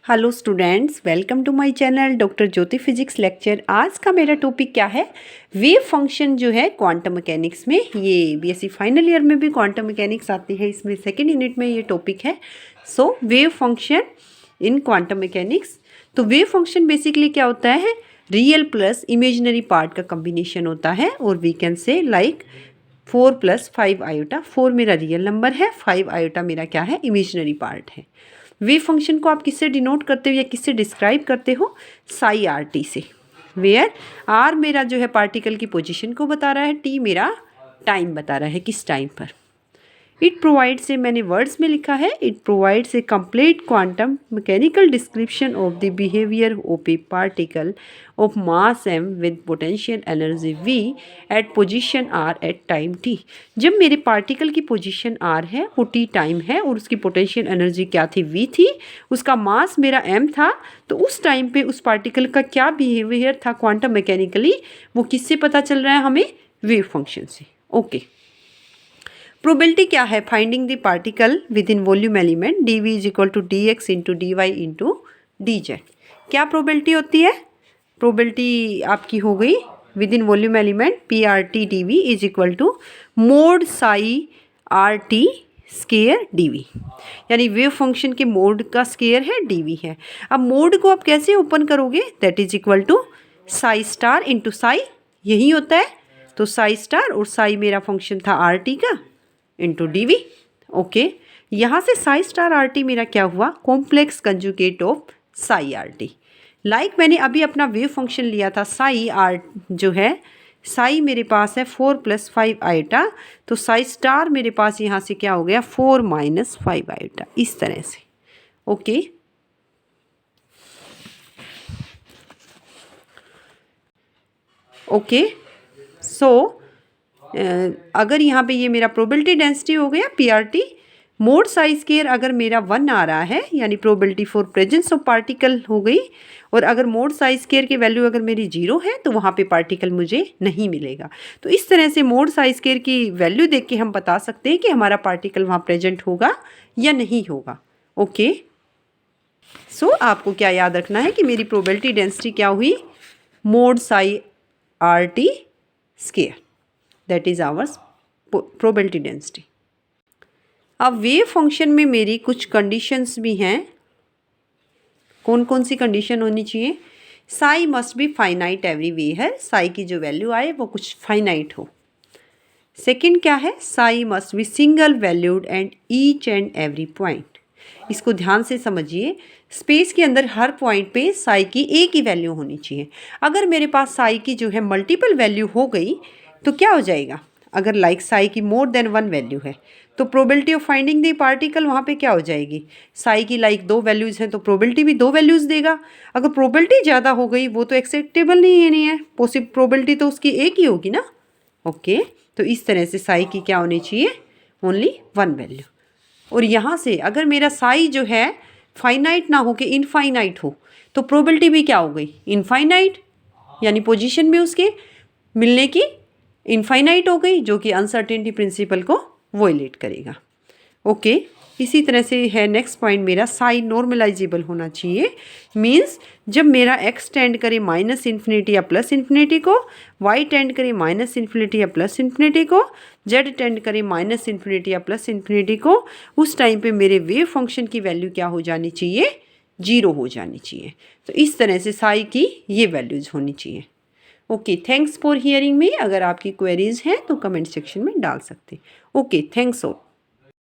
Hello students, welcome to my channel doctor Jyoti physics lecture. आज का मेरा टॉपिक क्या है? वेव फंक्शन जो है क्वांटम मैकेनिक्स में। ये बीएससी फाइनल ईयर में भी क्वांटम मैकेनिक्स आती है, इसमें सेकेंड यूनिट में ये टॉपिक है। So wave function in quantum mechanics. तो वेव फंक्शन बेसिकली क्या होता है? रियल प्लस इमेजिनरी पार्ट का कम्बिनेशन होता है, और we can say like 4 + 5 iota. 4 मेरा रियल नंबर है, 5 आयोटा मेरा क्या है? इमेजिनरी पार्ट है। वेव फंक्शन को आप किससे डिनोट करते हो या किससे डिस्क्राइब करते हो? साई आर टी से। वेयर आर मेरा जो है पार्टिकल की पोजीशन को बता रहा है, टी मेरा टाइम बता रहा है, किस टाइम पर। इट प्रोवाइड से मैंने वर्ड्स में लिखा है, it provides a complete quantum mechanical description of the behaviour of a particle of mass m with potential energy v at position r at time t। जब मेरे पार्टिकल की position r है, वो t टाइम है, और उसकी potential energy क्या थी? v थी। उसका मास मेरा m था। तो उस टाइम पे उस पार्टिकल का क्या बिहेवियर था क्वांटम मैकेनिकली, वो किससे पता चल रहा है हमें? वेव फंक्शन से। ओके। प्रोबेबिलिटी क्या है? Finding the particle with in volume element dv = dx × dy × dz। क्या प्रोबेबिलिटी होती है? प्रोबेबिलिटी आपकी हो गई with in volume element PRT dv = mode Sai RT square dv। यानी वेव फंक्शन के मोड का स्केयर है dv है। अब मोड को आप कैसे ओपन करोगे? That is equal to psi star into psi, यही होता है। तो साई स्टार, और साई मेरा फंक्शन था RT का, इंटू dv। ओके, यहाँ से साई स्टार RT मेरा क्या हुआ? Complex conjugate of Sai RT। Like मैंने अभी अपना वेव फंक्शन लिया था साई आर, जो है साई मेरे पास है 4 + 5 आयोटा, तो साई स्टार मेरे पास यहाँ से क्या हो गया? 4 - 5 आयोटा, इस तरह से। Okay, okay. सो अगर यहाँ पे ये मेरा प्रोबेबिलिटी डेंसिटी हो गया PRT। मोड साई स्केयर अगर मेरा 1 आ रहा है, यानी probability for presence of particle हो गई। और अगर मोड साई स्केयर की वैल्यू अगर मेरी 0 है, तो वहाँ पे पार्टिकल मुझे नहीं मिलेगा। तो इस तरह से मोड साई स्केयर की वैल्यू देख के हम बता सकते हैं कि हमारा पार्टिकल वहाँ प्रेजेंट होगा या नहीं होगा। ओके। सो आपको क्या याद रखना है कि मेरी प्रोबेबिलिटी डेंसिटी क्या हुई? Mode Sai RT square, that is ours probability density. अब वेव फंक्शन में मेरी कुछ कंडीशंस भी हैं। कौन कौन सी कंडीशन होनी चाहिए? Sai must be finite everywhere, Sai की जो वैल्यू आए वो कुछ फाइनाइट हो। सेकंड क्या है? Sai must be single valued and each and every point. इसको ध्यान से समझिए, स्पेस के अंदर हर पॉइंट पे साई की एक ही वैल्यू होनी चाहिए। अगर मेरे पास साई की जो है मल्टीपल वैल्यू हो गई, तो क्या हो जाएगा? अगर लाइक साई की मोर देन 1 वैल्यू है, तो probability of finding the particle वहाँ पे क्या हो जाएगी? साई की लाइक 2 वैल्यूज़ हैं, तो प्रोबेबिलिटी भी 2 वैल्यूज़ देगा। अगर प्रोबेबिलिटी ज़्यादा हो गई, वो तो एक्सेप्टेबल नहीं है, प्रोबेबिलिटी तो उसकी एक ही होगी ना। ओके, तो इस तरह से साई की क्या होनी चाहिए? Only 1 value. और यहाँ से अगर मेरा साई जो है फाइनाइट ना हो के इनफाइनाइट हो, तो प्रोबेबिलिटी भी क्या हो गई? इनफाइनाइट, यानी पोजीशन में उसके मिलने की इनफाइनाइट हो गई, जो कि अनसर्टेनिटी प्रिंसिपल को वोलेट करेगा। ओके, इसी तरह से है नेक्स्ट पॉइंट मेरा, साई नॉर्मलाइजेबल होना चाहिए। मींस जब मेरा x टेंड करे -∞ या +∞ को, y टेंड करे -∞ या +∞ को, z टेंड करे -∞ या +∞ को, उस टाइम पे मेरे वेव फंक्शन की वैल्यू क्या हो जानी चाहिए? 0 हो जानी चाहिए। तो इस तरह से साई की ये वैल्यूज़ होनी चाहिए। Okay, thanks for hearing me. अगर आपकी क्वेरीज हैं तो कमेंट सेक्शन में डाल सकते हैं। Okay, thanks all.